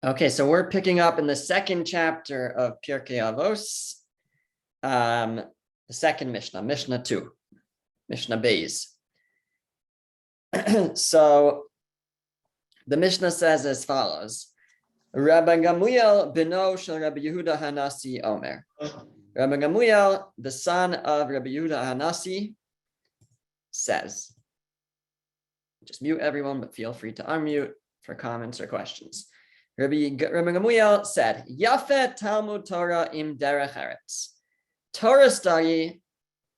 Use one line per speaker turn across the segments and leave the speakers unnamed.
Okay, so we're picking up in the second chapter of Pirkei Avos, the second Mishnah, Mishnah 2, Mishnah Beis. So the Mishnah says as follows: Rabbi Gamliel beno shel Rabbi Yehuda Hanasi Omer. Rabbi Gamliel, the son of Rabbi Yehuda Hanasi, says. Just mute everyone, but feel free to unmute for comments or questions. Rabbi Gamliel said, Yafet Talmud Torah im derech eretz. Torah study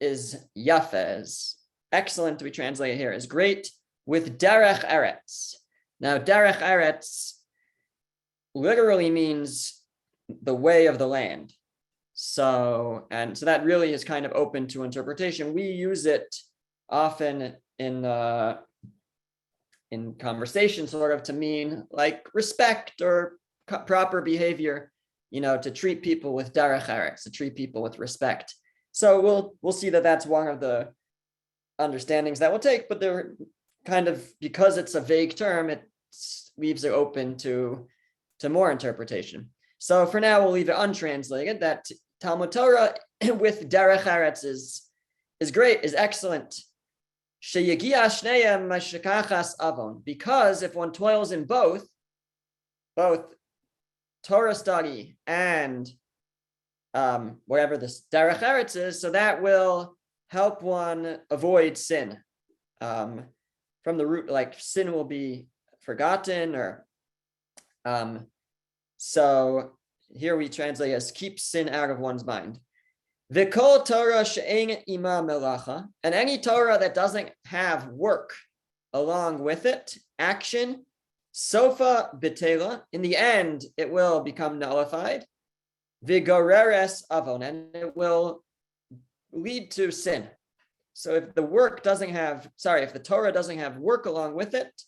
is yafeh, excellent, we translate here, is great with derech eretz. Now, derech eretz literally means the way of the land. So that really is kind of open to interpretation. We use it often in conversation sort of to mean like respect or proper behavior, to treat people with derech eretz, to treat people with respect. So we'll see that that's one of the understandings that we'll take, but they're kind of, because it's a vague term, it leaves it open to more interpretation. So for now, we'll leave it untranslated, that Talmud Torah with derech eretz is great, is excellent. Because if one toils in both Torah study and whatever this derech eretz is, so that will help one avoid sin. From the root, like sin will be forgotten, or so here we translate as keep sin out of one's mind. V'kol Torah she'ein ima melacha, and any Torah that doesn't have work along with it, action, sofa betela, in the end it will become nullified. V'goreres avon, and it will lead to sin. So if the Torah doesn't have work along with it,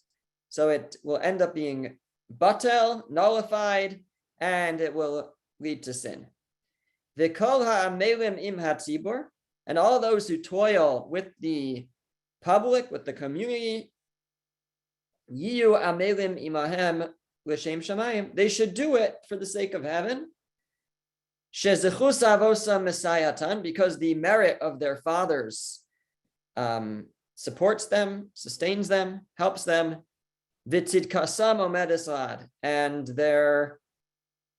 so it will end up being batel, nullified, and it will lead to sin. V'kol ha'amelim im hatzibur, and all those who toil with the public, with the community, yiyu amelim imahem l'shem shamayim, they should do it for the sake of heaven. Shezechus avosa mesayatan, because the merit of their fathers supports them, sustains them, helps them. V'tzidkasam omed esad, and their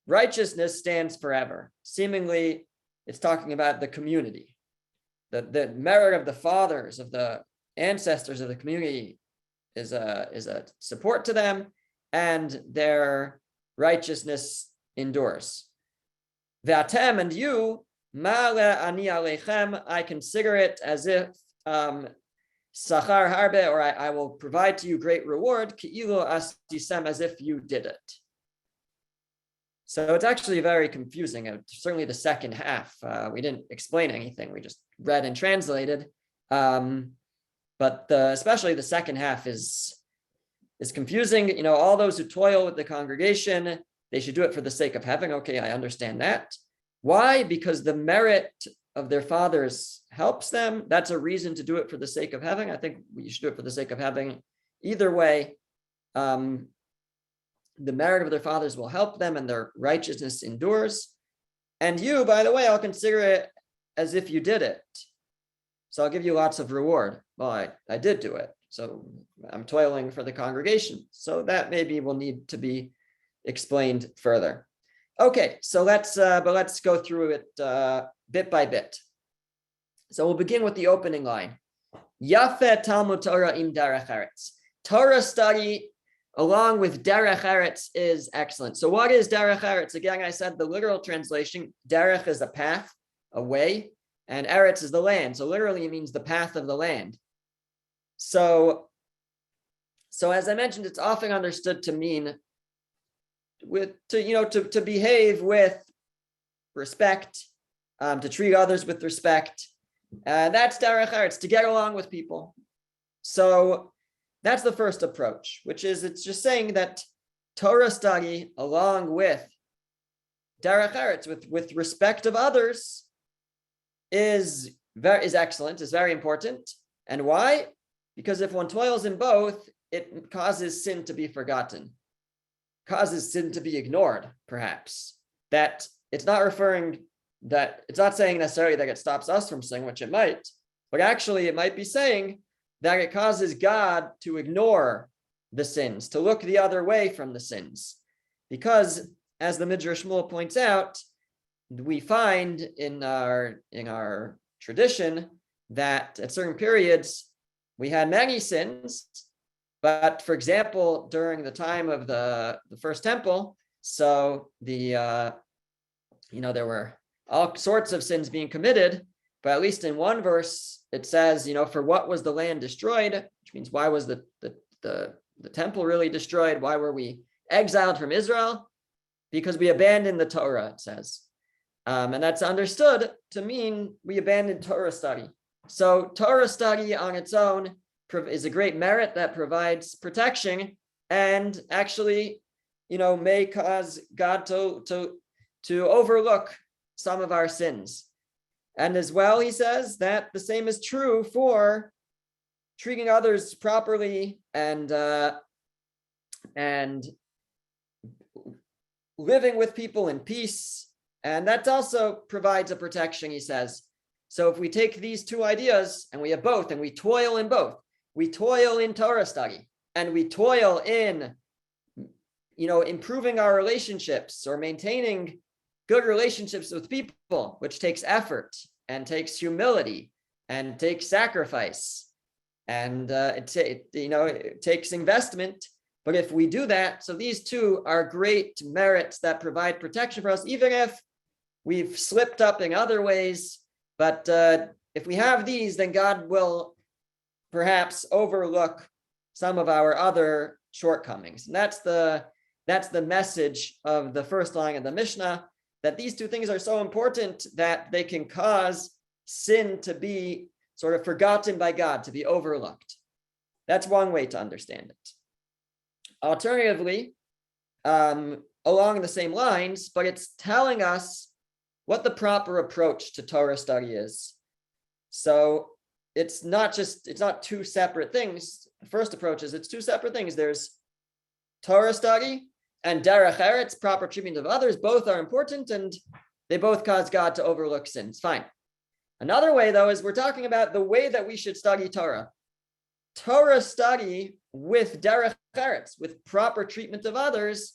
righteousness stands forever. Seemingly, it's talking about the community. The merit of the fathers, of the ancestors of the community is a support to them, and their righteousness endures. V'atem, and you, ma'ale ani aleichem, I consider it as if sachar harbe, or I will provide to you great reward, ki'ilu astisem, as if you did it. So it's actually very confusing. Certainly the second half, we didn't explain anything. We just read and translated. But especially the second half is confusing. All those who toil with the congregation, they should do it for the sake of heaven. Okay, I understand that. Why? Because the merit of their fathers helps them. That's a reason to do it for the sake of heaven. I think you should do it for the sake of heaven. Either way, the merit of their fathers will help them, and their righteousness endures. And you, by the way, I'll consider it as if you did it. So I'll give you lots of reward. Well, I did do it. So I'm toiling for the congregation. So that maybe will need to be explained further. Okay, so let's go through it bit by bit. So we'll begin with the opening line. Yafet Talmud Torah im derech eretz. Torah study along with derech eretz is excellent. So what is derech eretz? Again, I said the literal translation, derech is a path, a way, and eretz is the land. So literally it means the path of the land. So as I mentioned, it's often understood to mean to behave with respect, to treat others with respect. That's derech eretz, to get along with people. So that's the first approach, which is it's just saying that Torah study along with derech eretz, with respect of others, is excellent, is very important. And why? Because if one toils in both, it causes sin to be forgotten, causes sin to be ignored, perhaps. That it's not saying necessarily that it stops us from sinning, which it might, but actually it might be saying that it causes God to ignore the sins, to look the other way from the sins. Because, as the Midrash Shmuel points out, we find in our tradition that at certain periods we had many sins, but for example, during the time of the first temple, so there were all sorts of sins being committed, but at least in one verse it says, for what was the land destroyed, which means why was the temple really destroyed? Why were we exiled from Israel? Because we abandoned the Torah, it says. And that's understood to mean we abandoned Torah study. So Torah study on its own is a great merit that provides protection, and actually, may cause God to overlook some of our sins. And as well, he says that the same is true for treating others properly and living with people in peace. And that also provides a protection, he says. So if we take these two ideas and we have both, and we toil in both, we toil in Torah study and we toil in, improving our relationships or maintaining good relationships with people, which takes effort and takes humility and takes sacrifice. And it takes investment. But if we do that, so these two are great merits that provide protection for us, even if we've slipped up in other ways. But if we have these, then God will perhaps overlook some of our other shortcomings. And that's the message of the first line of the Mishnah, that these two things are so important that they can cause sin to be sort of forgotten by God, to be overlooked. That's one way to understand it. Alternatively, along the same lines, but it's telling us what the proper approach to Torah study is. So it's not two separate things. The first approach is it's two separate things. There's Torah study and derech eretz, proper treatment of others. Both are important and they both cause God to overlook sins. Fine. Another way, though, is we're talking about the way that we should study Torah. Torah study with derech eretz, with proper treatment of others,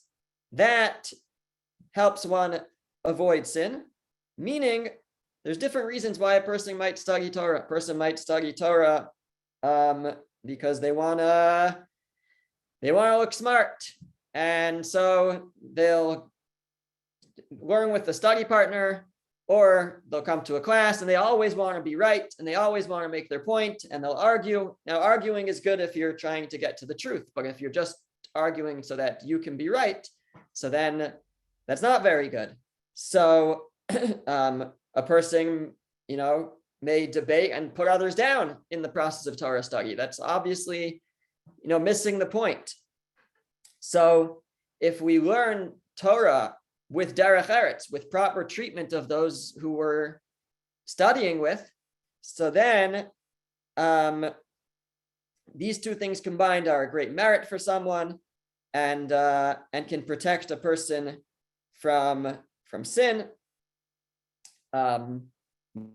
that helps one avoid sin. Meaning, there's different reasons why a person might study Torah. A person might study Torah because they wanna look smart, and so they'll learn with the study partner, or they'll come to a class and they always want to be right and they always want to make their point, and they'll argue. Now, arguing is good if you're trying to get to the truth, but if you're just arguing so that you can be right, so then that's not very good. So a person, may debate and put others down in the process of Torah study. That's obviously, missing the point. So if we learn Torah with derech eretz, with proper treatment of those who we're studying with, so then these two things combined are a great merit for someone, and can protect a person from sin.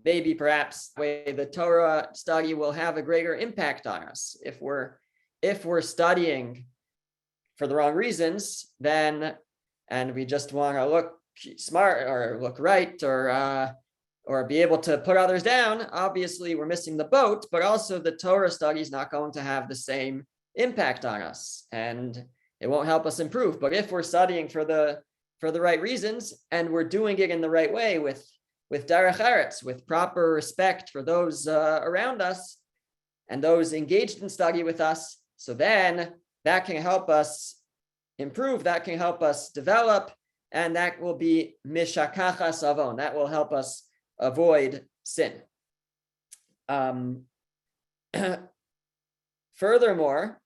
Maybe perhaps the way the Torah study will have a greater impact on us. If we're studying for the wrong reasons, then, and we just want to look smart or look right or be able to put others down, obviously we're missing the boat. But also the Torah study is not going to have the same impact on us, and it won't help us improve. But if we're studying for the right reasons, and we're doing it in the right way with derech eretz, with proper respect for those around us and those engaged in study with us, so then that can help us improve, that can help us develop, and that will be mishakachas avon, that will help us avoid sin. Furthermore,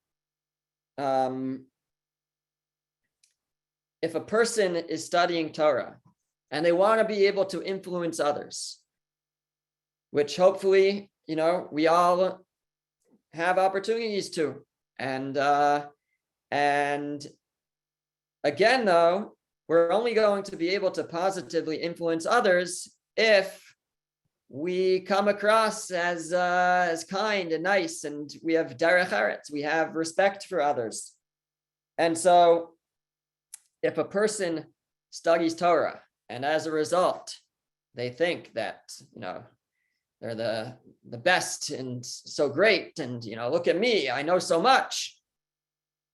if a person is studying Torah and they want to be able to influence others, which hopefully, we all have opportunities to, And again, though, we're only going to be able to positively influence others if we come across as kind and nice, and we have derech eretz, we have respect for others. And so if a person studies Torah and as a result they think that they're the best and so great, and look at me, I know so much,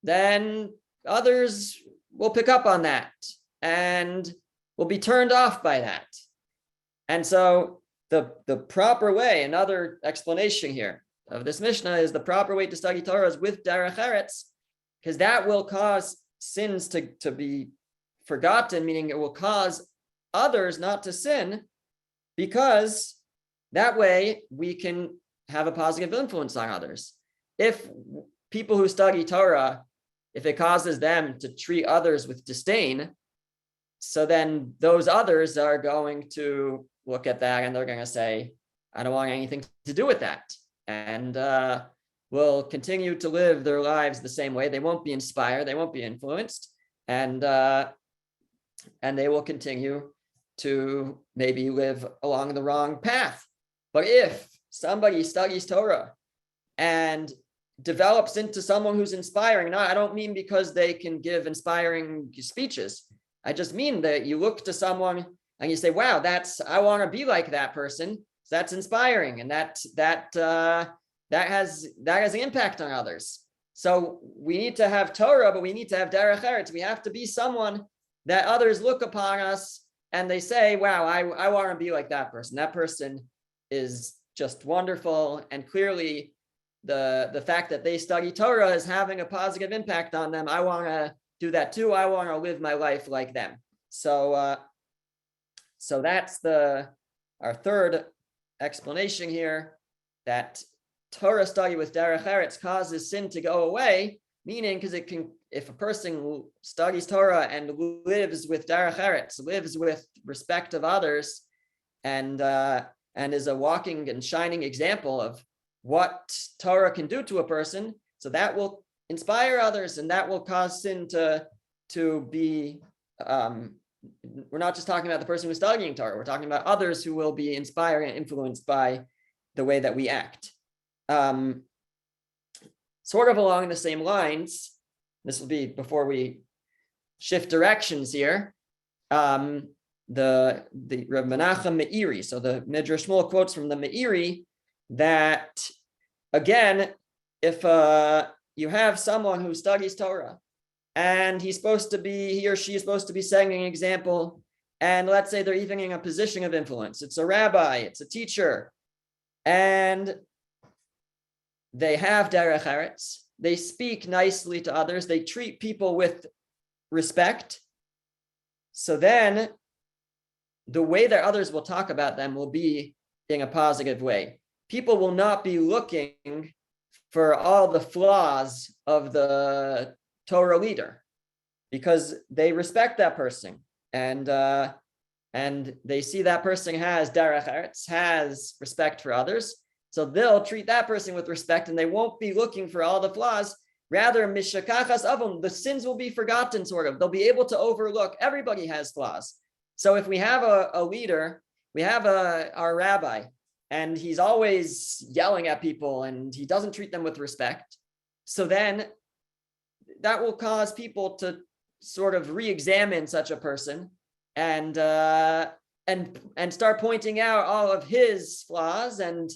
then others will pick up on that and will be turned off by that. And so the proper way, another explanation here of this Mishnah, is the proper way to study Torah is with derech eretz, because that will cause sins to be forgotten, meaning it will cause others not to sin, because that way we can have a positive influence on others. If people who study Torah, if it causes them to treat others with disdain, so then those others are going to look at that and they're going to say, I don't want anything to do with that, and will continue to live their lives the same way. They won't be inspired, they won't be influenced, and they will continue to maybe live along the wrong path. But if somebody studies Torah and develops into someone who's inspiring, I don't mean because they can give inspiring speeches. I just mean that you look to someone and you say, wow, I want to be like that person. That's inspiring, and that has an impact on others. So we need to have Torah, but we need to have derech eretz. We have to be someone that others look upon us and they say, wow, I want to be like that person. That person is just wonderful, and clearly the fact that they study Torah is having a positive impact on them. I want to do that too. I want to live my life like them. So that's our third explanation here, that Torah study with derech eretz causes sin to go away, meaning because if a person studies Torah and lives with derech eretz, lives with respect of others, and is a walking and shining example of what Torah can do to a person, so that will inspire others, and that will cause sin to be. We're not just talking about the person who's studying Torah. We're talking about others who will be inspired and influenced by the way that we act. Sort of along the same lines, this will be before we shift directions here. The Rav Menachem Meiri, so the Midrash Shmuel quotes from the Meiri that, again, if you have someone who studies Torah and he or she is supposed to be setting an example, and let's say they're even in a position of influence, it's a rabbi, it's a teacher, and they have derech eretz, they speak nicely to others, they treat people with respect, so then the way that others will talk about them will be in a positive way. People will not be looking for all the flaws of the Torah leader, because they respect that person, and they see that person has derech eretz, has respect for others, so they'll treat that person with respect, and they won't be looking for all the flaws. Rather, mishakachas avon, the sins will be forgotten, sort of. They'll be able to overlook. Everybody has flaws. So if we have a leader, we have our rabbi, and he's always yelling at people and he doesn't treat them with respect, so then that will cause people to sort of re-examine such a person and start pointing out all of his flaws and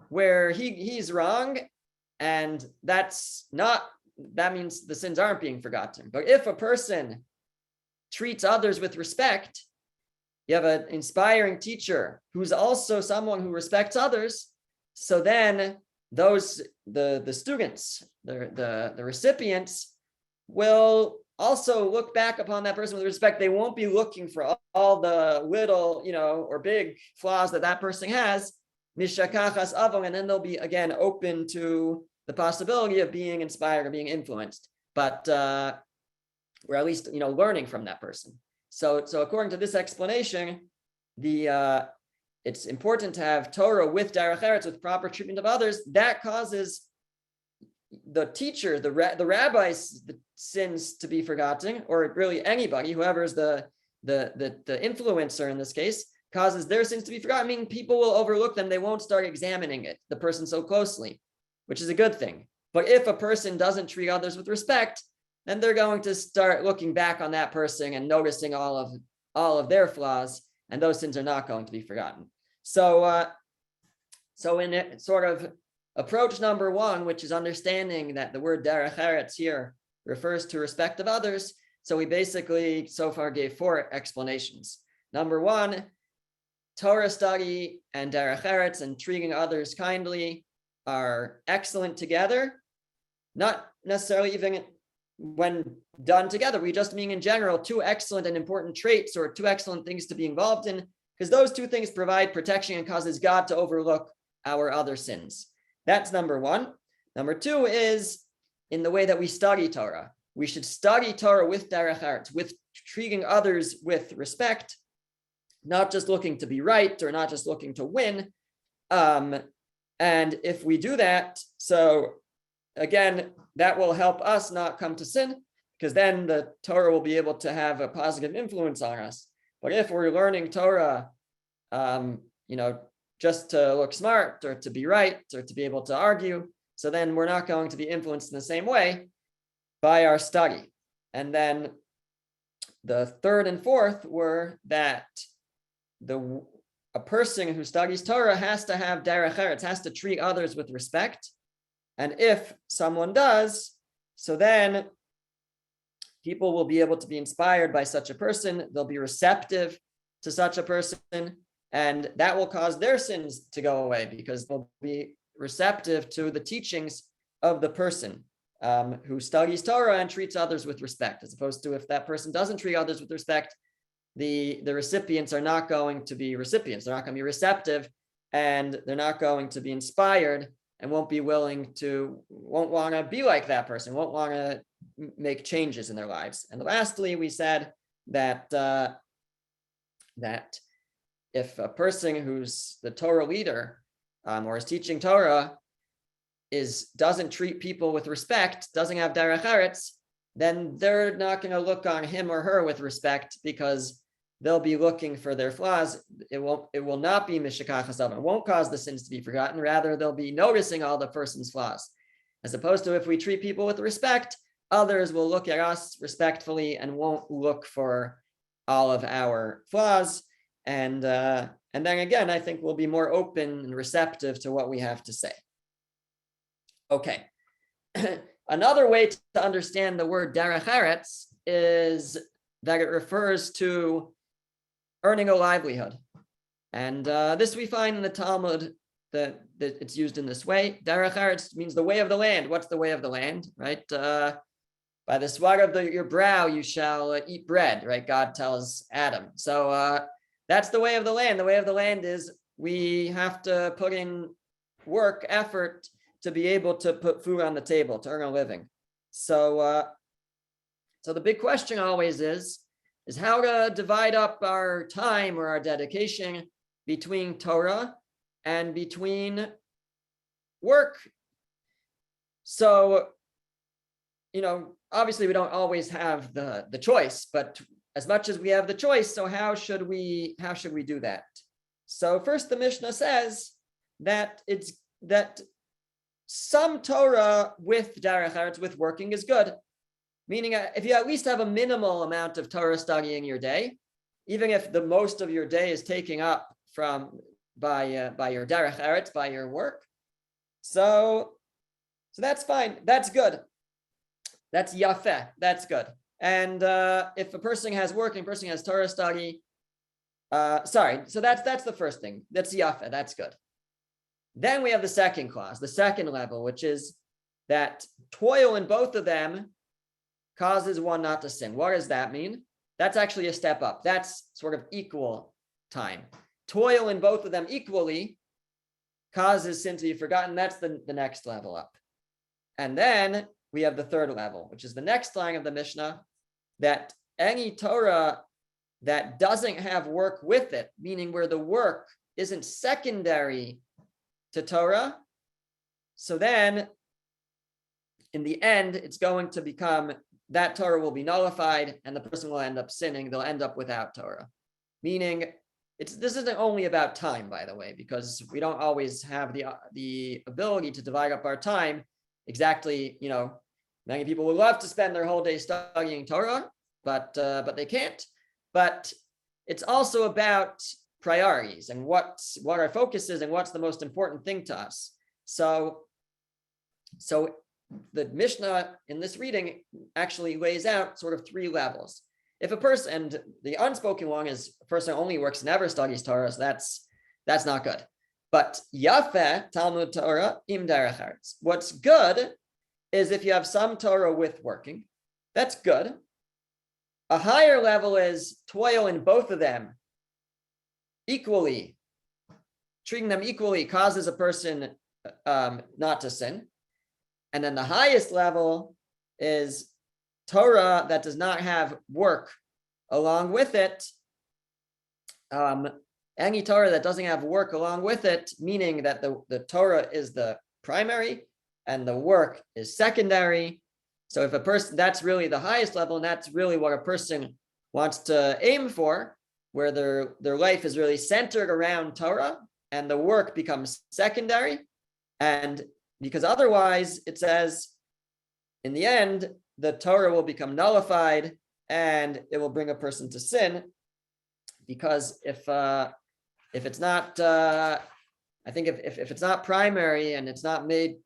where he's wrong, and that means the sins aren't being forgotten. But if a person treats others with respect, you have an inspiring teacher who's also someone who respects others, so then the students, the recipients, will also look back upon that person with respect. They won't be looking for all the little, or big flaws that person has, mishakachas avon, and then they'll be again open to the possibility of being inspired or being influenced, but or at least learning from that person. So according to this explanation, it's important to have Torah with derech eretz, with proper treatment of others. That causes the teacher, the rabbi's sins to be forgotten, or really anybody, whoever's the influencer in this case, causes their sins to be forgotten, meaning people will overlook them. They won't start examining the person so closely, which is a good thing. But if a person doesn't treat others with respect, then they're going to start looking back on that person and noticing all of their flaws, and those sins are not going to be forgotten. So in it, sort of approach number one, which is understanding that the word derech eretz here refers to respect of others. So we basically so far gave 4 explanations. Number one, Torah study and derech eretz and treating others kindly are excellent together, not necessarily even when done together. We just mean in general 2 excellent and important traits, or 2 excellent things to be involved in, because those 2 things provide protection and causes God to overlook our other sins. That's number one. Number 2 is in the way that we study Torah. We should study Torah with derech eretz, with treating others with respect, not just looking to be right or not just looking to win. And if we do that, so again, that will help us not come to sin, because then the Torah will be able to have a positive influence on us. But if we're learning Torah, just to look smart or to be right or to be able to argue, so then we're not going to be influenced in the same way by our study. And then the 3rd and 4th were that a person who studies Torah has to have derech eretz, has to treat others with respect. And if someone does, so then people will be able to be inspired by such a person. They'll be receptive to such a person, and that will cause their sins to go away, because they'll be receptive to the teachings of the person who studies Torah and treats others with respect, as opposed to if that person doesn't treat others with respect, the recipients are not going to be recipients. They're not going to be receptive, and they're not going to be inspired, and won't want to be like that person, won't want to make changes in their lives. And lastly, we said that if a person who's the Torah leader or is teaching Torah doesn't treat people with respect, doesn't have derech eretz, then they're not going to look on him or her with respect, because they'll be looking for their flaws. It will not be mishakach hasav. It won't cause the sins to be forgotten. Rather, they'll be noticing all the person's flaws. As opposed to if we treat people with respect, others will look at us respectfully and won't look for all of our flaws. And then again, I think we'll be more open and receptive to what we have to say. Okay. Another way to understand the word derech eretz is that it refers to earning a livelihood. And this we find in the Talmud, that it's used in this way. Derech eretz means the way of the land. What's the way of the land, right? By the sweat of your brow you shall eat bread, right? God tells Adam. So that's the way of the land. The way of the land is we have to put in work, effort, to be able to put food on the table, to earn a living. So the big question always is how to divide up our time or our dedication between Torah and between work. So, obviously we don't always have the choice, but as much as we have the choice, so how should we do that? So first, the Mishnah says that some Torah with derech eretz, with working, is good. Meaning, if you at least have a minimal amount of Torah study in your day, even if the most of your day is taken up by your derech eretz, by your work, so that's fine. That's good. That's yafeh. That's good. And if a person has work and a person has Torah study, so that's the first thing. That's yafeh. That's good. Then we have the second clause, the second level, which is that toil in both of them causes one not to sin. What does that mean? That's actually a step up. That's sort of equal time. Toil in both of them equally causes sin to be forgotten. That's the next level up. And then we have the third level, which is the next line of the Mishnah, that any Torah that doesn't have work with it, meaning where the work isn't secondary to Torah, so then in the end, it's going to become that Torah will be nullified and the person will end up sinning. They'll end up without Torah. Meaning, this isn't only about time, by the way, because we don't always have the ability to divide up our time exactly. Many people would love to spend their whole day studying Torah, but they can't. But it's also about priorities and what our focus is and what's the most important thing to us. So the Mishnah in this reading actually lays out sort of three levels. If a person, and the unspoken one is a person only works, never studies Torah, so that's not good. But Yafeh Talmud Torah im derech eretz. What's good is if you have some Torah with working, that's good. A higher level is toil in both of them equally. Treating them equally causes a person not to sin. And then the highest level is Torah that does not have work along with it. Any Torah that doesn't have work along with it, meaning that the Torah is the primary and the work is secondary. So if a person, that's really the highest level, and that's really what a person wants to aim for, where their life is really centered around Torah and the work becomes secondary. And because otherwise, it says, in the end, the Torah will become nullified and it will bring a person to sin. Because if it's not, I think if it's not primary and it's not made,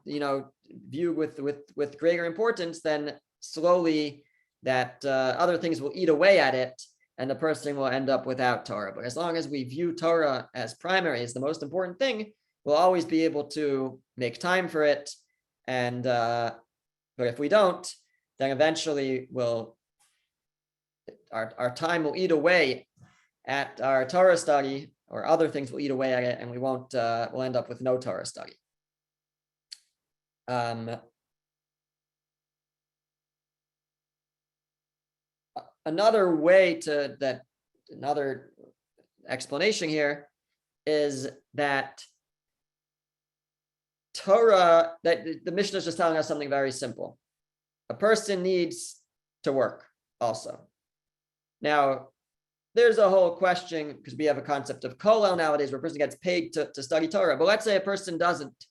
viewed with greater importance, then slowly that other things will eat away at it and the person will end up without Torah. But as long as we view Torah as primary, as the most important thing, we'll always be able to make time for it. And but if we don't, then eventually our time will eat away at our Torah study, or other things will eat away at it, and we won't. We'll end up with no Torah study. Another explanation here is that Torah, that the Mishnah is just telling us something very simple. A person needs to work also. Now, there's a whole question, because we have a concept of kollel nowadays, where a person gets paid to study Torah. But let's say a person doesn't.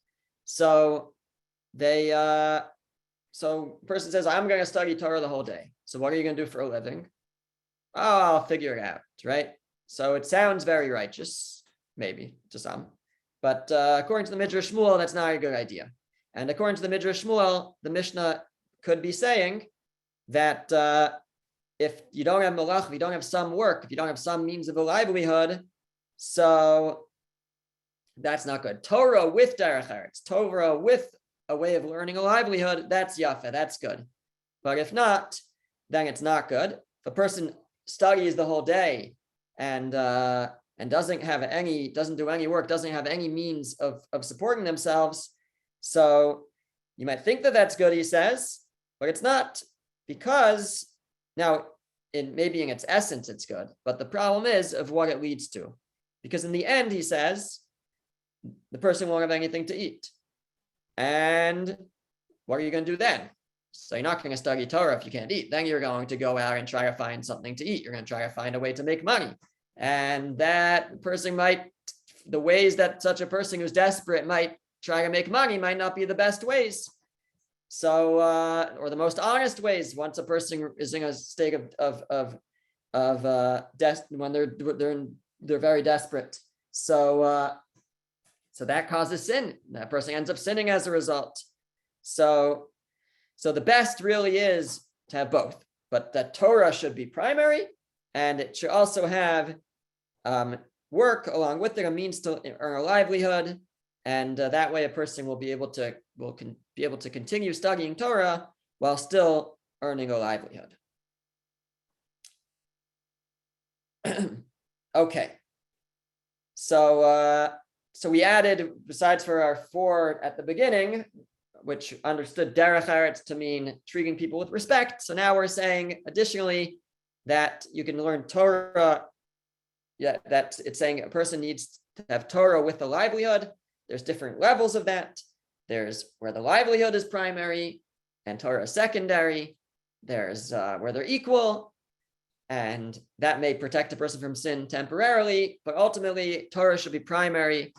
So a person says, I'm going to study Torah the whole day. So what are you going to do for a living? Oh, I'll figure it out, right? So it sounds very righteous, maybe to some. But according to the Midrash Shmuel, that's not a good idea. And according to the Midrash Shmuel, the Mishnah could be saying that if you don't have malach, if you don't have some work, if you don't have some means of a livelihood, so that's not good. Torah with derech eretz, Torah with a way of learning a livelihood, that's yafa, that's good. But if not, then it's not good. If a person studies the whole day and doesn't do any work, doesn't have any means of supporting themselves, so you might think that that's good, he says, but it's not, because now maybe in its essence it's good, but the problem is of what it leads to, because in the end, he says, the person won't have anything to eat. And what are you going to do then? So you're not going to study Torah if you can't eat. Then you're going to go out and try to find something to eat. You're going to try to find a way to make money. And that person the ways that such a person who's desperate might try to make money might not be the best ways. So, or the most honest ways, once a person is in a state when they're very desperate. So that causes sin. That person ends up sinning as a result. So the best really is to have both, but the Torah should be primary, and it should also have work along with it, a means to earn a livelihood, and that way a person will be able to continue studying Torah while still earning a livelihood. Okay, so we added, besides for our 4 at the beginning, which understood derech eretz to mean treating people with respect. So now we're saying additionally that you can learn Torah. Yeah, that it's saying a person needs to have Torah with a livelihood. There's different levels of that. There's where the livelihood is primary, and Torah is secondary. There's where they're equal, and that may protect a person from sin temporarily, but ultimately Torah should be primary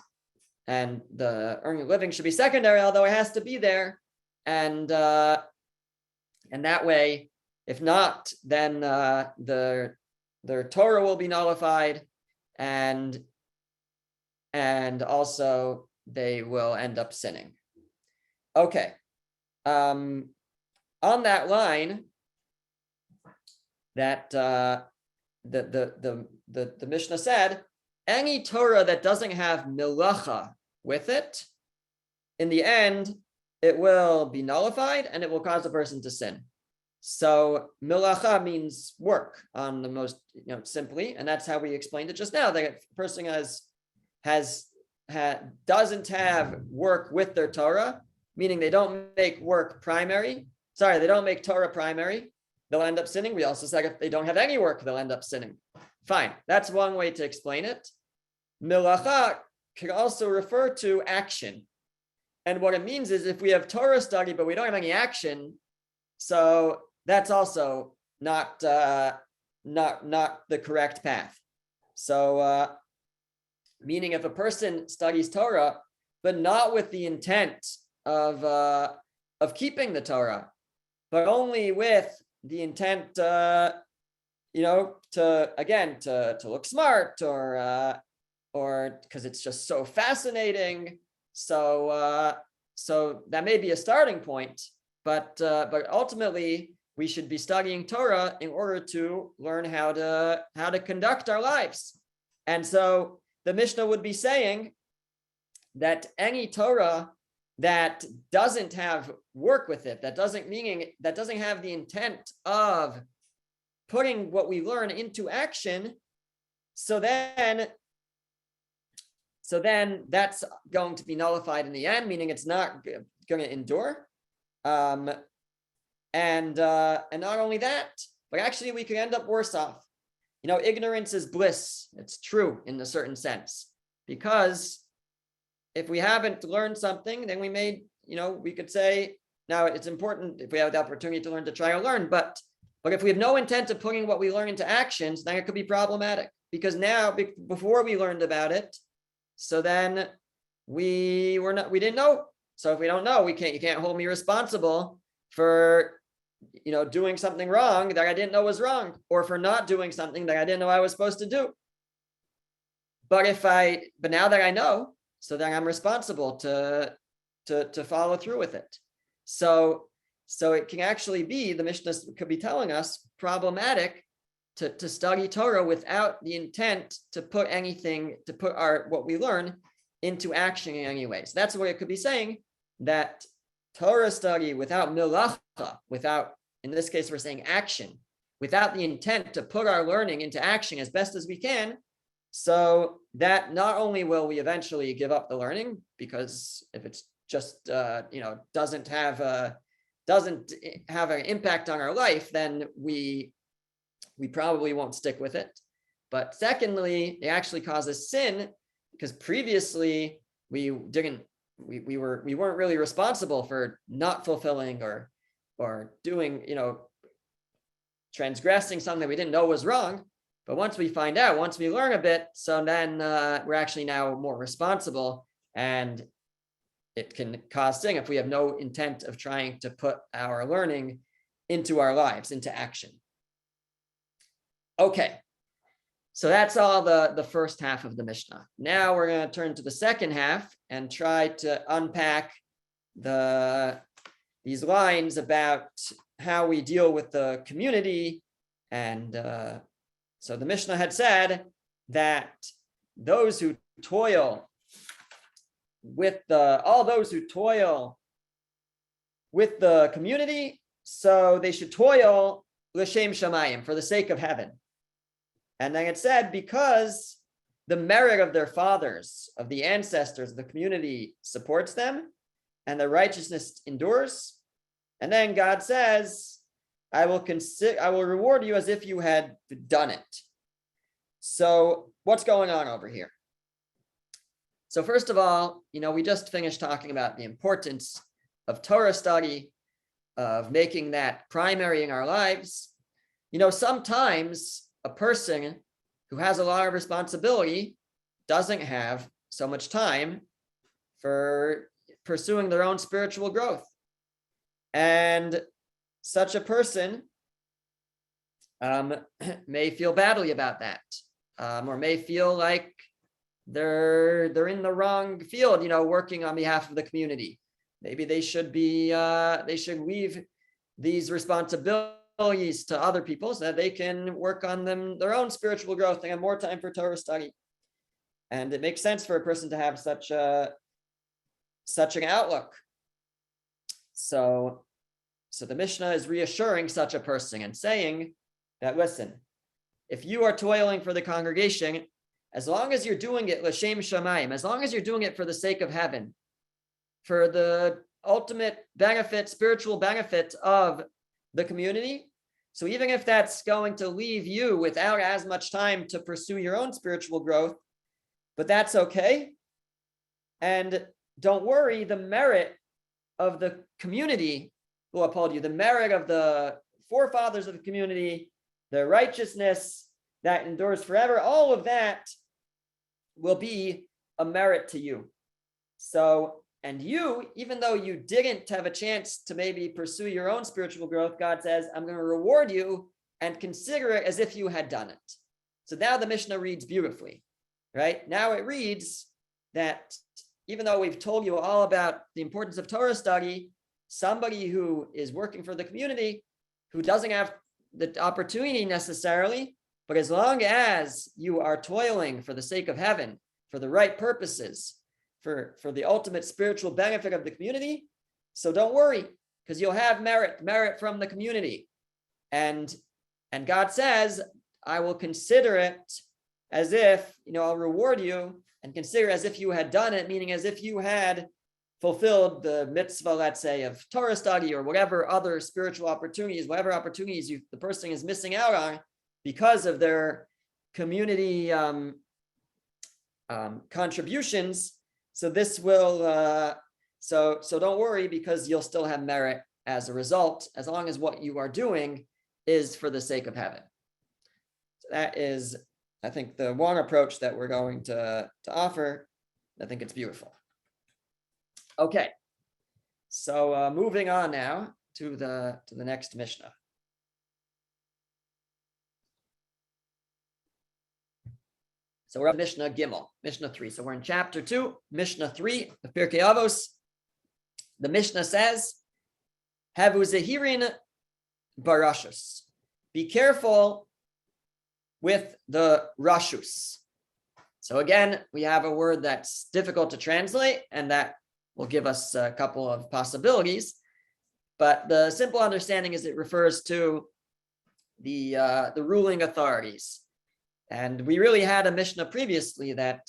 and the earning a living should be secondary, although it has to be there. And that way, if not, then their Torah will be nullified, and also they will end up sinning. Okay. On that line, that the Mishnah said, any Torah that doesn't have milacha with it, in the end, it will be nullified and it will cause a person to sin. So milacha means work on the most, simply, and that's how we explained it just now. That if a person doesn't have work with their Torah, meaning they don't make work primary. Sorry, they don't make Torah primary, they'll end up sinning. We also said if they don't have any work, they'll end up sinning. Fine, that's one way to explain it. Milacha can also refer to action. And what it means is if we have Torah study, but we don't have any action, so that's also not the correct path. So meaning if a person studies Torah, but not with the intent of keeping the Torah, but only with the intent, to look smart or because it's just so fascinating. So that may be a starting point, but ultimately we should be studying Torah in order to learn how to conduct our lives. And so the Mishnah would be saying that any Torah that doesn't have work with it, that doesn't have the intent of putting what we learn into action, so then that's going to be nullified in the end, meaning it's not going to endure. And not only that, but actually we could end up worse off. Ignorance is bliss. It's true in a certain sense, because if we haven't learned something, then we could say, now it's important if we have the opportunity to learn to try to learn, but if we have no intent of putting what we learn into actions, then it could be problematic, because now before we learned about it, so then we didn't know. So if we don't know, you can't hold me responsible for doing something wrong that I didn't know was wrong, or for not doing something that I didn't know I was supposed to do. But now that I know, so then I'm responsible to follow through with it. So it can actually be, the Mishnah could be telling us, problematic to study Torah without the intent to put what we learn into action in any way. So that's what it could be saying, that Torah study without milacha, in this case, we're saying action, without the intent to put our learning into action as best as we can, so that not only will we eventually give up the learning, because if it's just doesn't have an impact on our life, then we probably won't stick with it. But secondly, it actually causes sin, because previously we weren't really responsible for not fulfilling or doing, transgressing something that we didn't know was wrong. But once we learn a bit, so then we're actually now more responsible, and it can cause sin if we have no intent of trying to put our learning into our lives, into action. Okay, so that's all the first half of the Mishnah. Now we're going to turn to the second half and try to unpack these lines about how we deal with the community. And so the Mishnah had said that those who toil with the community, so they should toil l'shem shamayim, for the sake of heaven. And then it said, because the merit of their fathers, of the ancestors of the community, supports them, and their righteousness endures. And then God says, I will reward you as if you had done it. So what's going on over here? So first of all, we just finished talking about the importance of Torah study, of making that primary in our lives, sometimes a person who has a lot of responsibility doesn't have so much time for pursuing their own spiritual growth. And such a person may feel badly about that, or may feel like they're in the wrong field, working on behalf of the community. Maybe they should leave these responsibilities to other people so that they can work on their own spiritual growth and have more time for Torah study. And it makes sense for a person to have such an outlook. So the Mishnah is reassuring such a person and saying that, listen, if you are toiling for the congregation, as long as you're doing it l'shem shamayim, as long as you're doing it for the sake of heaven, for the ultimate benefit, spiritual benefit of the community, so even if that's going to leave you without as much time to pursue your own spiritual growth, but that's okay. And don't worry, the merit of the community will uphold you, the merit of the forefathers of the community, the righteousness that endures forever, all of that will be a merit to you. So, and you, even though you didn't have a chance to maybe pursue your own spiritual growth, God says, I'm going to reward you and consider it as if you had done it. So now the Mishnah reads beautifully, right? Now it reads that even though we've told you all about the importance of Torah study, somebody who is working for the community, who doesn't have the opportunity necessarily, but as long as you are toiling for the sake of heaven, for the right purposes, for the ultimate spiritual benefit of the community, so don't worry, because you'll have merit from the community. And God says, I will consider it as if, I'll reward you and consider as if you had done it, meaning as if you had fulfilled the mitzvah, let's say, of Torah study or whatever other spiritual opportunities, whatever opportunities the person is missing out on because of their community contributions. So this will, so don't worry, because you'll still have merit as a result, as long as what you are doing is for the sake of heaven. So that is, I think, the one approach that we're going to offer. I think it's beautiful. Okay, so moving on now to the next Mishnah. So we're at Mishnah Gimel, Mishnah 3. So we're in chapter 2, Mishnah 3 of Pirkei Avos. The Mishnah says, Havu zehirin barashus. Be careful with the rashus. So again, we have a word that's difficult to translate, and that will give us a couple of possibilities. But the simple understanding is it refers to the ruling authorities. And we really had a Mishnah previously that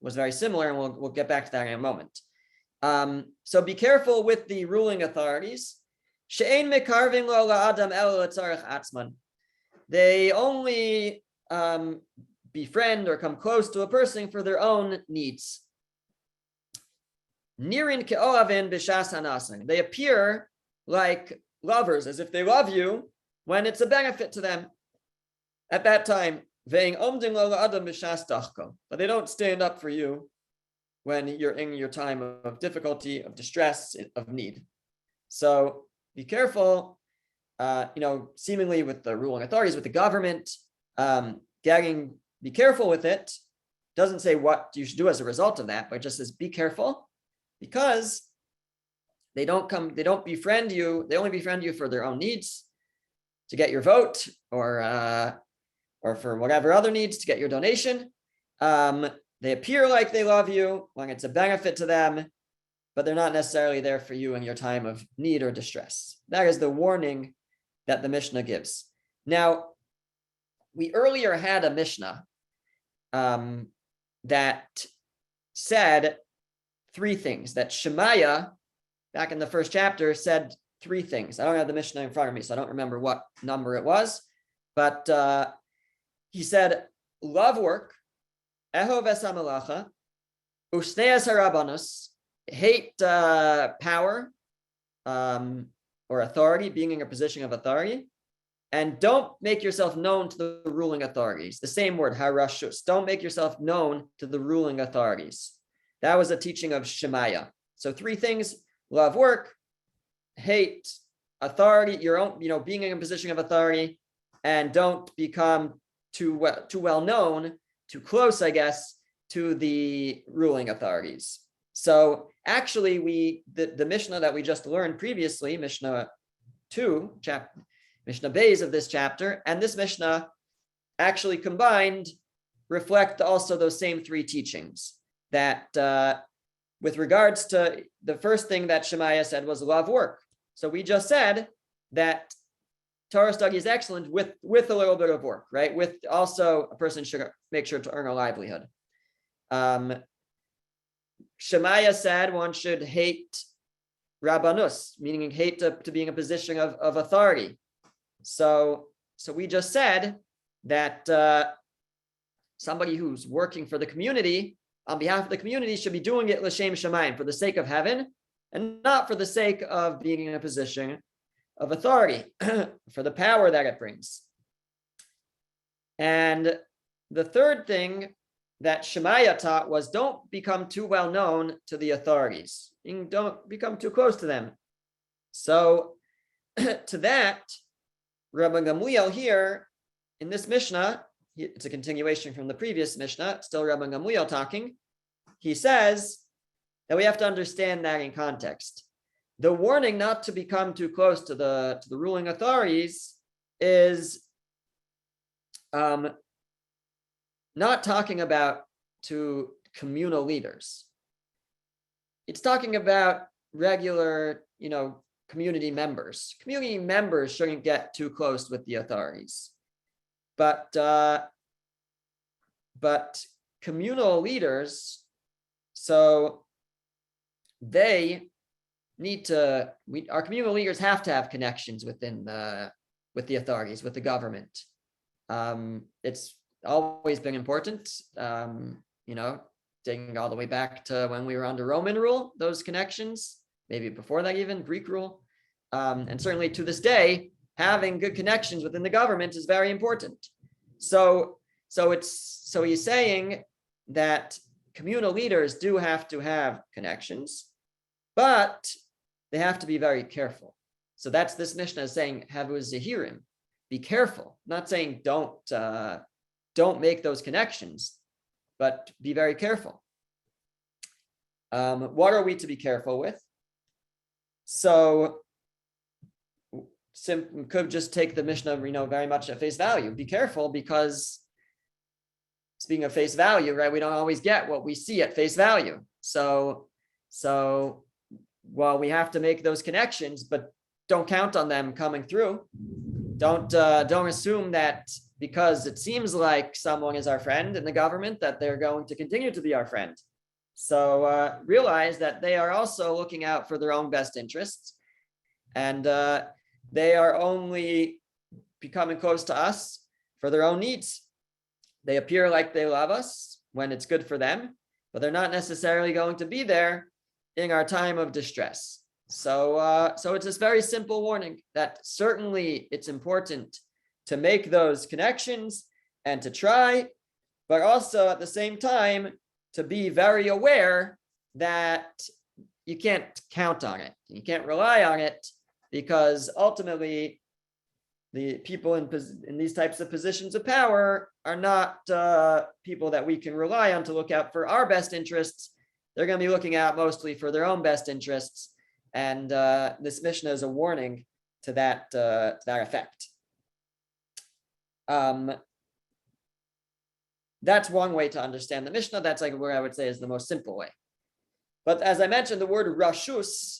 was very similar, and we'll get back to that in a moment. So be careful with the ruling authorities. She'ein mekarvin lo la'adam elo l'tzarech atzman. They only befriend or come close to a person for their own needs. Nirin ke'ohavin b'shas hanasin. They appear like lovers, as if they love you when it's a benefit to them at that time. But they don't stand up for you when you're in your time of difficulty, of distress, of need. So be careful, seemingly with the ruling authorities, with the government, be careful with it. Doesn't say what you should do as a result of that, but it just says be careful, because they don't befriend you. They only befriend you for their own needs, to get your vote, or for whatever other needs, to get your donation. They appear like they love you when it's a benefit to them, but they're not necessarily there for you in your time of need or distress. That is the warning that the Mishnah gives. Now, we earlier had a Mishnah that said three things, that Shemaiah, back in the first chapter, said three things. I don't have the Mishnah in front of me, so I don't remember what number it was, but he said, love work, ehov es hamelacha, usneas harabanos, hate power, or authority, being in a position of authority, and don't make yourself known to the ruling authorities. The same word, harashus. Don't make yourself known to the ruling authorities. That was a teaching of Shemaiah. So 3 things: love work, hate authority, your own, being in a position of authority, and don't become too well known, too close, I guess, to the ruling authorities. So actually, the Mishnah that we just learned previously, Mishnah 2, Mishnah Beis of this chapter, and this Mishnah actually combined reflect also those same 3 teachings. That with regards to the first thing that Shemaiah said was love work. So we just said that Torah study is excellent with a little bit of work, right? With also a person should make sure to earn a livelihood. Shemaiah said one should hate rabbanus, meaning hate to be in a position of authority. So we just said that somebody who's working for the community, on behalf of the community, should be doing it l'shem shamayim, for the sake of heaven, and not for the sake of being in a position of authority, for the power that it brings. And the third thing that Shemaiah taught was don't become too well known to the authorities. Don't become too close to them. So to that, Rabbi Gamliel here in this Mishnah, it's a continuation from the previous Mishnah, still Rabbi Gamliel talking. He says that we have to understand that in context. The warning not to become too close to the ruling authorities is not talking about to communal leaders. It's talking about regular, community members. Community members shouldn't get too close with the authorities. But communal leaders, so they need to. Our communal leaders have to have connections with the authorities, with the government. It's always been important. Dating all the way back to when we were under Roman rule, those connections, maybe before that even, Greek rule, and certainly to this day, having good connections within the government is very important. So he's saying that communal leaders do have to have connections, but they have to be very careful. So that's this Mishnah is saying, havu zehirim, be careful. Not saying don't make those connections, but be very careful. What are we to be careful with? So could just take the Mishnah, very much at face value. Be careful, because speaking of face value, right, we don't always get what we see at face value. So while we have to make those connections, but don't count on them coming through. Don't assume that because it seems like someone is our friend in the government that they're going to continue to be our friend. So realize that they are also looking out for their own best interests, and they are only becoming close to us for their own needs. They appear like they love us when it's good for them, but they're not necessarily going to be there in our time of distress. So it's this very simple warning that certainly it's important to make those connections and to try, but also at the same time to be very aware that you can't count on it. You can't rely on it, because ultimately the people in these types of positions of power are not people that we can rely on to look out for our best interests. They're going to be looking out mostly for their own best interests. And this Mishnah is a warning to that effect. That's one way to understand the Mishnah. That's like where I would say is the most simple way. But as I mentioned, the word rashus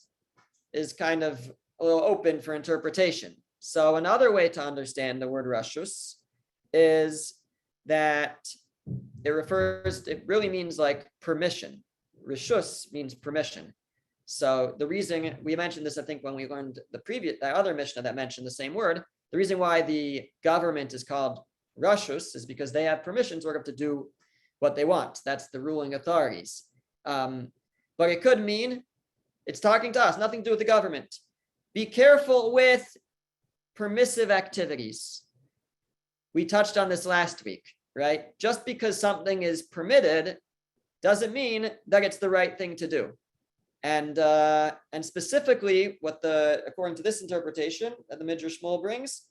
is kind of a little open for interpretation. So another way to understand the word rashus is that it really means like permission. Rishus means permission. So the reason we mentioned this, I think, when we learned the other Mishnah that mentioned the same word, the reason why the government is called rashus is because they have permission sort of to do what they want. That's the ruling authorities. But it could mean it's talking to us, nothing to do with the government. be careful with permissive activities. We touched on this last week, right? Just because something is permitted doesn't mean that it's the right thing to do. And specifically, according to this interpretation that the Midrash Shmuel brings,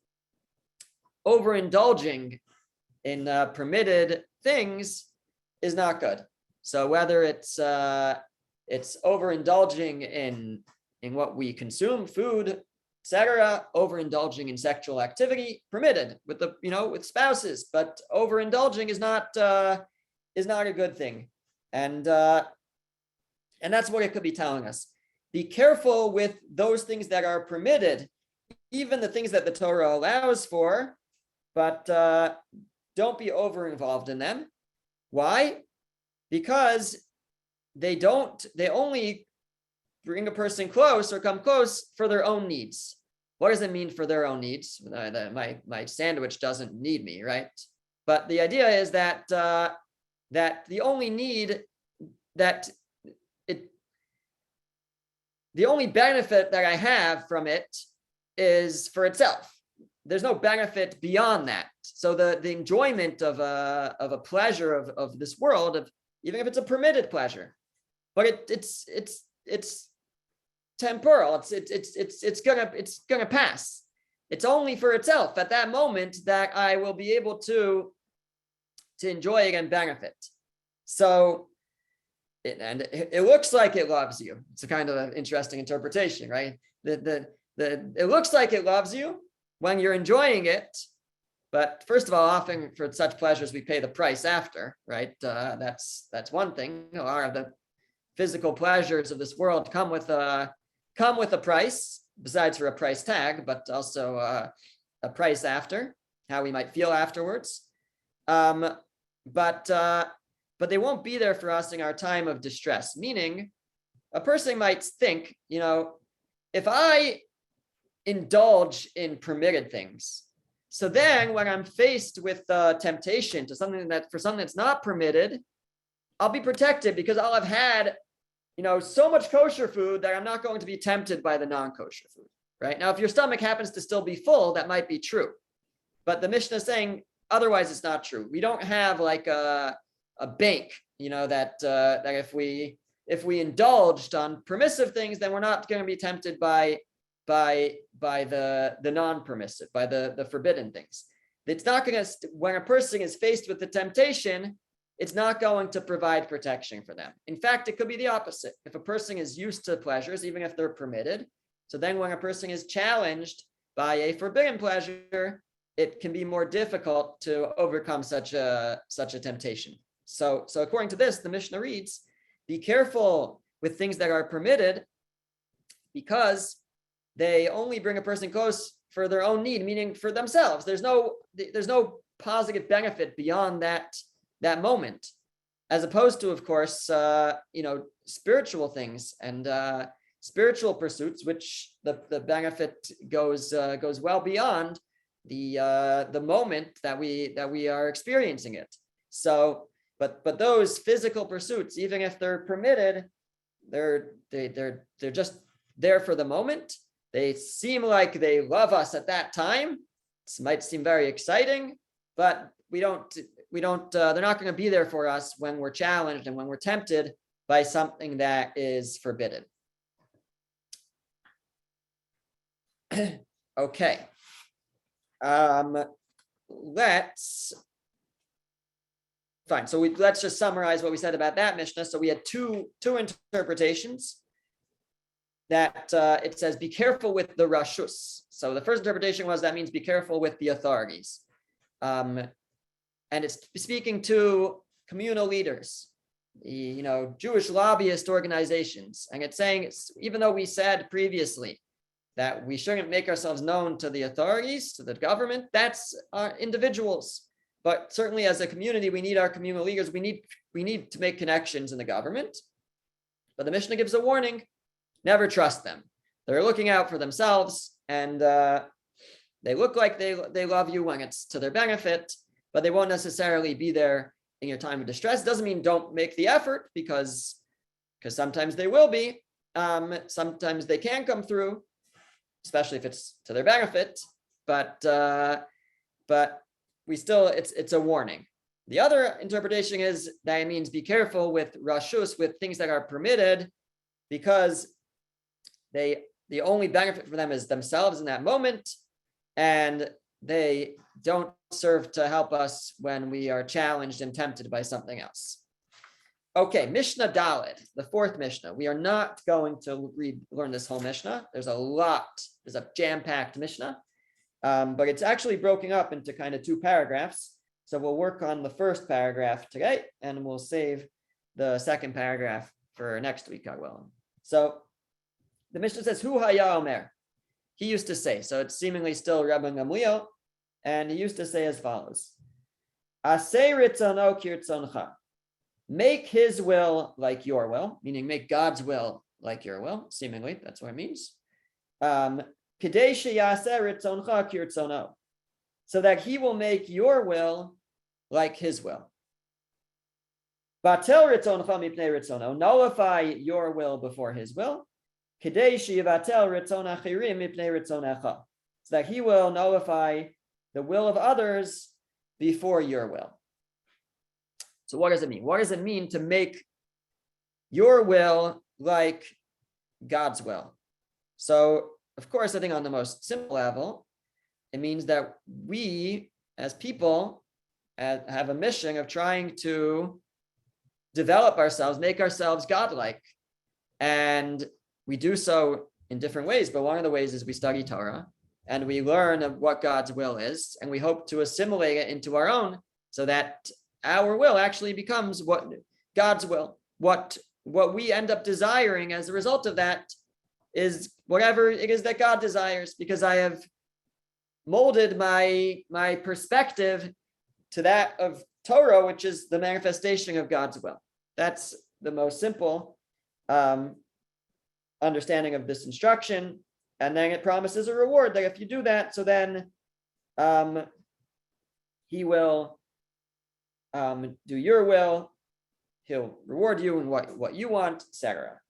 overindulging in permitted things is not good. So whether it's overindulging in what we consume, food, etc., overindulging in sexual activity, permitted with with spouses, but overindulging is not a good thing. And that's what it could be telling us. Be careful with those things that are permitted, even the things that the Torah allows for, but don't be over involved in them. Why? Because they only bring a person close or come close for their own needs. What does it mean for their own needs? My sandwich doesn't need me, right? But the idea is that the only need the only benefit that I have from it is for itself. There's no benefit beyond that. So the enjoyment of a pleasure of this world, even if it's a permitted pleasure, but it's temporal. It's gonna pass. It's only for itself at that moment that I will be able to enjoy it and benefit. So, it looks like it loves you. It's a kind of an interesting interpretation, right? It looks like it loves you when you're enjoying it, but first of all, often for such pleasures we pay the price after, right? That's one thing. A lot of the physical pleasures of this world come with a price, besides for a price tag, but also a price after, how we might feel afterwards. But they won't be there for us in our time of distress. Meaning, a person might think, if I indulge in permitted things, so then when I'm faced with temptation to something that's not permitted, I'll be protected because I'll have had, so much kosher food that I'm not going to be tempted by the non-kosher food, right? Now, if your stomach happens to still be full, that might be true. But the Mishnah is saying, otherwise it's not true. We don't have like a bank, that if we indulged on permissive things, then we're not going to be tempted by the non-permissive, by the forbidden things. It's not going to, when a person is faced with the temptation, it's not going to provide protection for them. In fact, it could be the opposite. If a person is used to pleasures, even if they're permitted, so then when a person is challenged by a forbidden pleasure, it can be more difficult to overcome such a temptation. So according to this, the Mishnah reads, be careful with things that are permitted because they only bring a person close for their own need, meaning for themselves. There's no positive benefit beyond that moment, as opposed to, of course, spiritual things and spiritual pursuits, which the benefit goes well beyond the moment that we are experiencing it. So, but those physical pursuits, even if they're permitted, they're just there for the moment. They seem like they love us at that time. This might seem very exciting, but they're not going to be there for us when we're challenged and when we're tempted by something that is forbidden. Okay. Let's just summarize what we said about that Mishnah. So we had two interpretations. That it says, be careful with the rashus. So the first interpretation was that means be careful with the authorities. And it's speaking to communal leaders, Jewish lobbyist organizations. And it's saying, even though we said previously that we shouldn't make ourselves known to the authorities, to the government, that's our individuals. But certainly as a community, we need our communal leaders. We need to make connections in the government. But the Mishnah gives a warning. Never trust them. They're looking out for themselves, and they look like they love you when it's to their benefit, but they won't necessarily be there in your time of distress. Doesn't mean don't make the effort, because sometimes they will be. Sometimes they can come through. especially if it's to their benefit. But we still, it's a warning. The other interpretation is that it means be careful with rashus, with things that are permitted, because the only benefit for them is themselves in that moment, and they don't serve to help us when we are challenged and tempted by something else. Okay, Mishnah Daled, the fourth Mishnah. We are not going to learn this whole Mishnah. There's a jam-packed Mishnah, but it's actually broken up into kind of two paragraphs. So we'll work on the first paragraph today, and we'll save the second paragraph for next week, I will. So the Mishnah says, Hu haya omer. He used to say, so it's seemingly still Rabbi Gamliel, and he used to say as follows: Aseh ritzono kirtzoncha. Make his will like your will, meaning make God's will like your will. Seemingly, that's what it means. Kadei sheyaseh ritzoncha kirtzono, so that he will make your will like his will. Batel ritzoncha mipnei ritzono, nullify your will before his will. Kadei sheyivatel ritzon achirim mipnei ritzonecha, so that he will nullify the will of others before your will. So what does it mean? What does it mean to make your will like God's will? So, of course, I think on the most simple level, it means that we, as people, have a mission of trying to develop ourselves, make ourselves godlike. And we do so in different ways, but one of the ways is we study Torah, and we learn of what God's will is, and we hope to assimilate it into our own, so that our will actually becomes what God's will. What we end up desiring as a result of that is whatever it is that God desires, because I have molded my perspective to that of Torah, which is the manifestation of God's will. That's the most simple understanding of this instruction. And then it promises a reward that if you do that, so then he will do your will, he'll reward you in what you want, etc.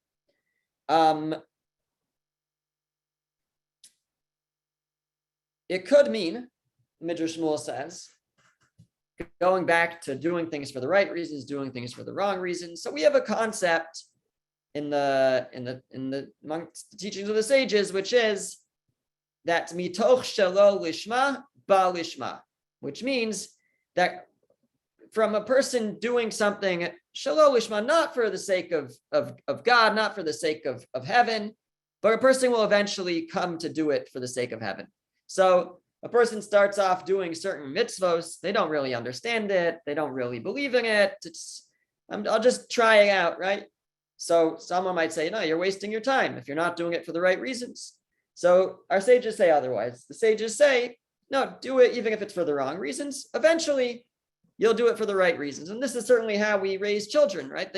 It could mean, Midrash Shmuel says, going back to doing things for the right reasons, doing things for the wrong reasons. So we have a concept in the amongst the teachings of the sages, which is that mitoch shelo lishma ba lishma, which means that from a person doing something shelo lishma, not for the sake of God, not for the sake of heaven, but a person will eventually come to do it for the sake of heaven. So a person starts off doing certain mitzvos, they don't really understand it, they don't really believe in it. I'll just try it out, right? So someone might say, no, you're wasting your time if you're not doing it for the right reasons. So our sages say otherwise. The sages say, no, do it even if it's for the wrong reasons. Eventually, you'll do it for the right reasons. And this is certainly how we raise children, right?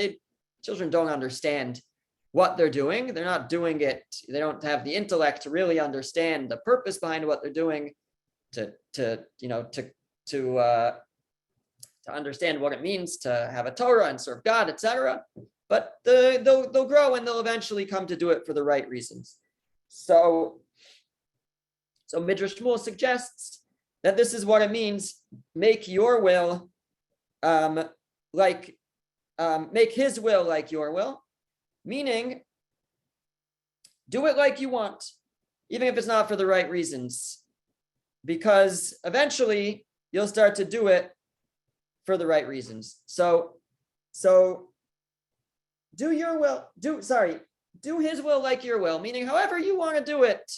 Children don't understand what they're doing. They're not doing it. They don't have the intellect to really understand the purpose behind what they're doing, to understand what it means to have a Torah and serve God, etc. But they'll grow and they'll eventually come to do it for the right reasons. So Midrash Shmuel suggests that this is what it means: make your will make his will like your will, meaning do it like you want, even if it's not for the right reasons, because eventually you'll start to do it for the right reasons. So do your will, do his will like your will, meaning however you want to do it.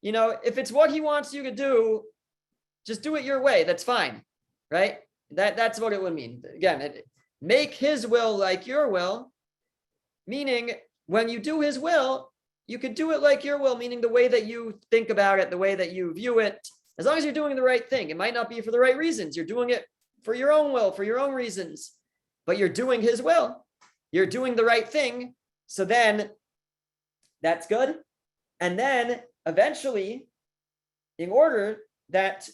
If it's what he wants you to do, just do it your way. That's fine, right? That's what it would mean. Again, make his will like your will, meaning when you do his will, you could do it like your will, meaning the way that you think about it, the way that you view it, as long as you're doing the right thing. It might not be for the right reasons. You're doing it for your own will, for your own reasons, but you're doing his will. You're doing the right thing. So then that's good. And then eventually, in order that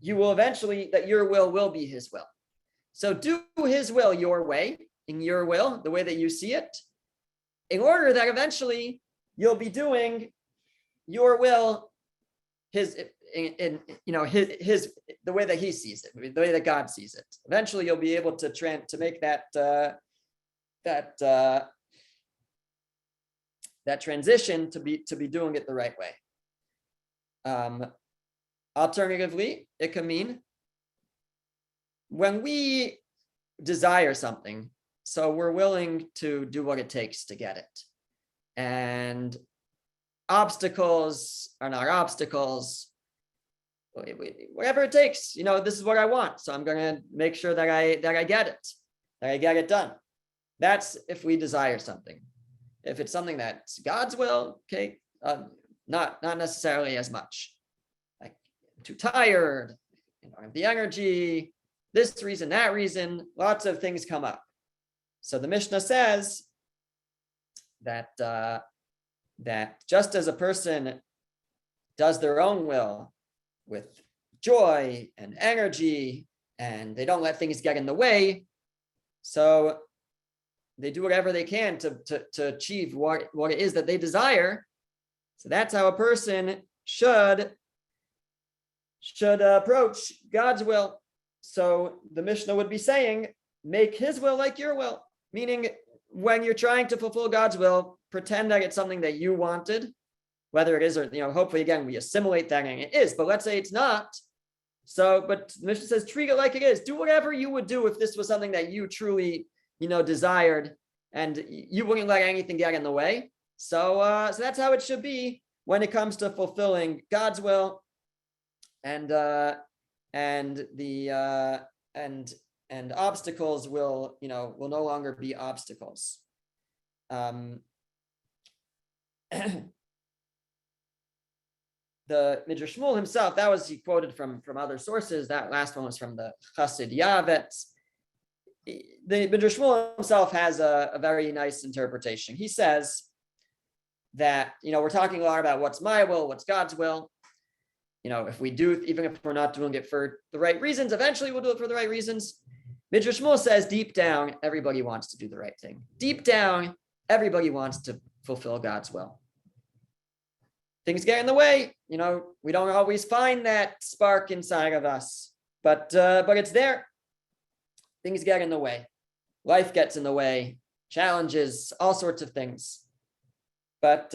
that your will be his will. So do his will your way, in your will, the way that you see it, in order that eventually you'll be doing your will, his the way that he sees it, the way that God sees it. Eventually, you'll be able to make that transition to be doing it the right way. Alternatively, it can mean when we desire something, so we're willing to do what it takes to get it. And obstacles are not obstacles. Whatever it takes, this is what I want. So I'm going to make sure that I get it, that I get it done. That's if we desire something. If it's something that's God's will, okay, not necessarily as much. Like, I'm too tired, I don't have the energy, this reason, that reason, lots of things come up. So the Mishnah says that just as a person does their own will with joy and energy, and they don't let things get in the way, so they do whatever they can to achieve what it is that they desire. So that's how a person should approach God's will. So the Mishnah would be saying, make his will like your will, meaning when you're trying to fulfill God's will, pretend that it's something that you wanted, whether it is or, hopefully, again, we assimilate that and it is, but let's say it's not. So, but the Mishnah says, treat it like it is. Do whatever you would do if this was something that you truly, desired, and you wouldn't let anything get in the way. So that's how it should be when it comes to fulfilling God's will, and obstacles will no longer be obstacles. The Midrash Shmuel himself, he quoted from other sources. That last one was from the Chassid Yavetz. The Midrash Shmuel himself has a very nice interpretation. He says that, we're talking a lot about what's my will, what's God's will. If we do, even if we're not doing it for the right reasons, eventually we'll do it for the right reasons. Midrash Shmuel says deep down, everybody wants to do the right thing. Deep down, everybody wants to fulfill God's will. Things get in the way, we don't always find that spark inside of us, but it's there. Things get in the way. Life gets in the way, challenges, all sorts of things. But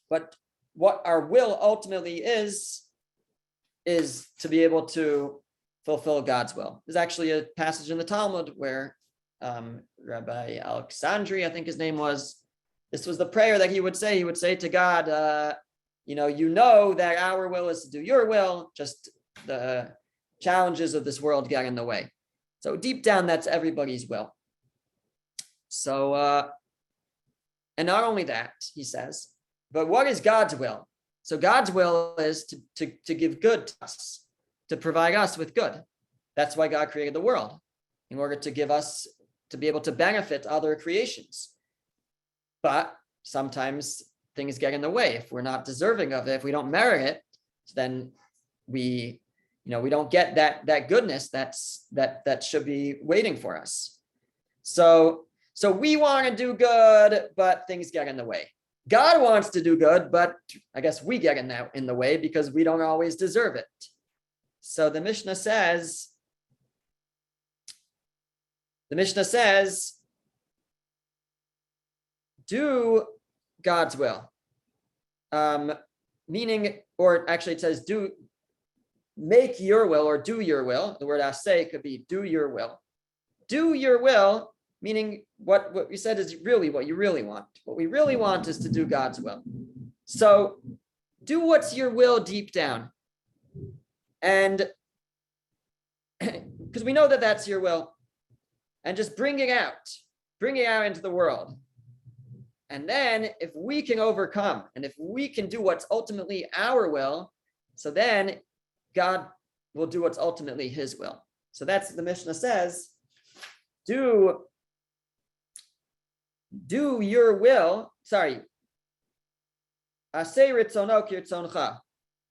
what our will ultimately is to be able to fulfill God's will. There's actually a passage in the Talmud where Rabbi Alexandri, I think his name was, this was the prayer that he would say. He would say to God, that our will is to do your will, just the challenges of this world get in the way. So deep down, that's everybody's will. So, and not only that, he says, but what is God's will? So God's will is to give good to us, to provide us with good. That's why God created the world, in order to give us, to be able to benefit other creations. But sometimes things get in the way. If we're not deserving of it, if we don't merit it, then we don't get that goodness that should be waiting for us. So we want to do good, but things get in the way. God wants to do good, but I guess we get in the way because we don't always deserve it. So the Mishnah says, do God's will. Meaning, or actually it says, make your will or do your will. The word aseh could be do your will. Do your will, meaning what we said is really what you really want. What we really want is to do God's will. So do what's your will deep down. And because we know that that's your will. And just bring it out into the world. And then if we can overcome, and if we can do what's ultimately our will, so then God will do what's ultimately his will. So that's what the Mishnah says. Do your will, Aseh ritzono kirtzoncha.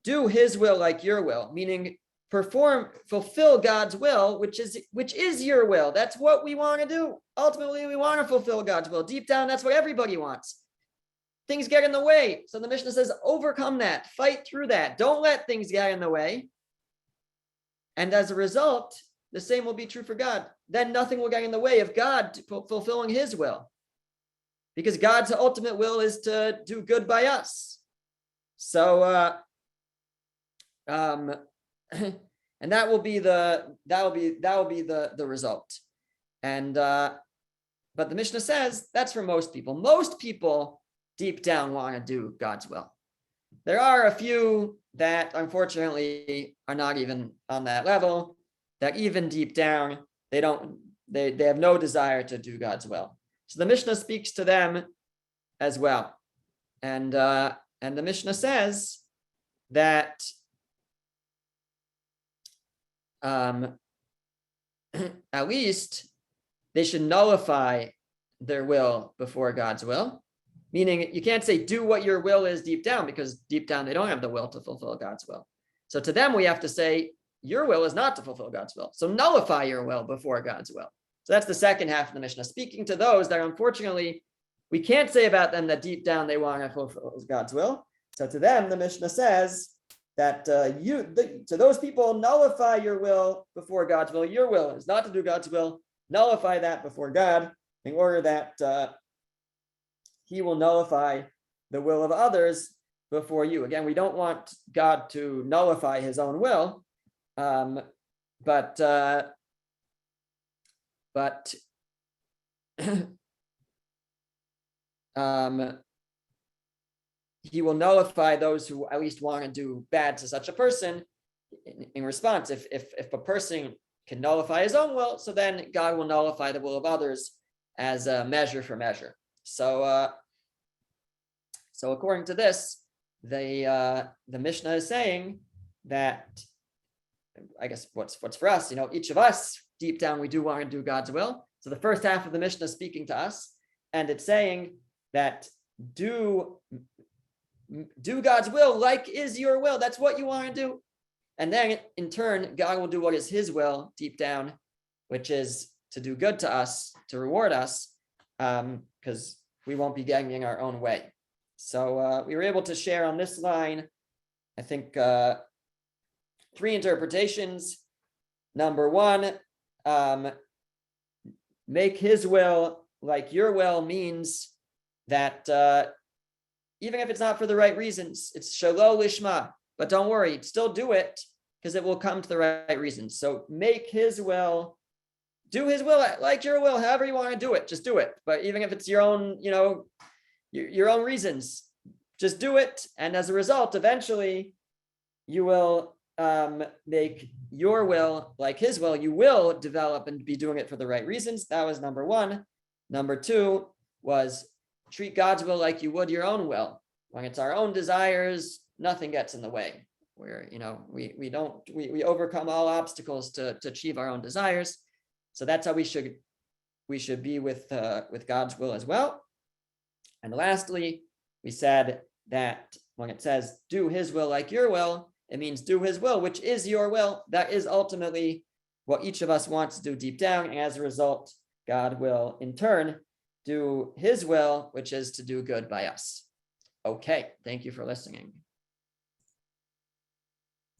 Do his will like your will, meaning fulfill God's will, which is your will. That's what we want to do. Ultimately, we want to fulfill God's will. Deep down, that's what everybody wants. things get in the way. So the Mishnah says, overcome that, fight through that. Don't let things get in the way. And as a result, the same will be true for God. Then nothing will get in the way of God fulfilling his will. Because God's ultimate will is to do good by us. So, and that will be the result. And but the Mishnah says that's for most people. Most people deep down want to do God's will. There are a few that unfortunately are not even on that level, that even deep down they have no desire to do God's will. So the Mishnah speaks to them as well. And the Mishnah says that at least they should nullify their will before God's will. Meaning you can't say do what your will is deep down, because deep down they don't have the will to fulfill God's will. So to them we have to say your will is not to fulfill God's will. So nullify your will before God's will. So that's the second half of the Mishnah, speaking to those that unfortunately we can't say about them that deep down they want to fulfill God's will. So to them the Mishnah says that to those people, nullify your will before God's will. Your will is not to do God's will. Nullify that before God in order that he will nullify the will of others before you. Again, we don't want God to nullify his own will, but he will nullify those who at least want to do bad to such a person. In response, if a person can nullify his own will, so then God will nullify the will of others as a measure for measure. So according to this, the Mishnah is saying that, I guess what's for us, each of us deep down we do want to do God's will. So the first half of the Mishnah is speaking to us, and it's saying that do God's will like is your will. That's what you want to do. And then in turn, God will do what is his will deep down, which is to do good to us, to reward us, because we won't be getting in our own way. So we were able to share on this line, I think, 3 interpretations. Number 1, make his will like your will means that even if it's not for the right reasons, it's shelo lishma, but don't worry, still do it because it will come to the right reasons. So make his will, do his will like your will, however you want to do it, just do it. But even if it's your own, your own reasons, just do it. And as a result, eventually you will make your will like his will. You will develop and be doing it for the right reasons. That was number 1. Number 2 was treat God's will like you would your own will. When it's our own desires, nothing gets in the way. Where we overcome all obstacles to achieve our own desires. So that's how we should be with God's will as well. And lastly, we said that when it says do his will like your will, it means do his will, which is your will. That is ultimately what each of us wants to do deep down. And as a result, God will in turn do his will, which is to do good by us. Okay, thank you for listening.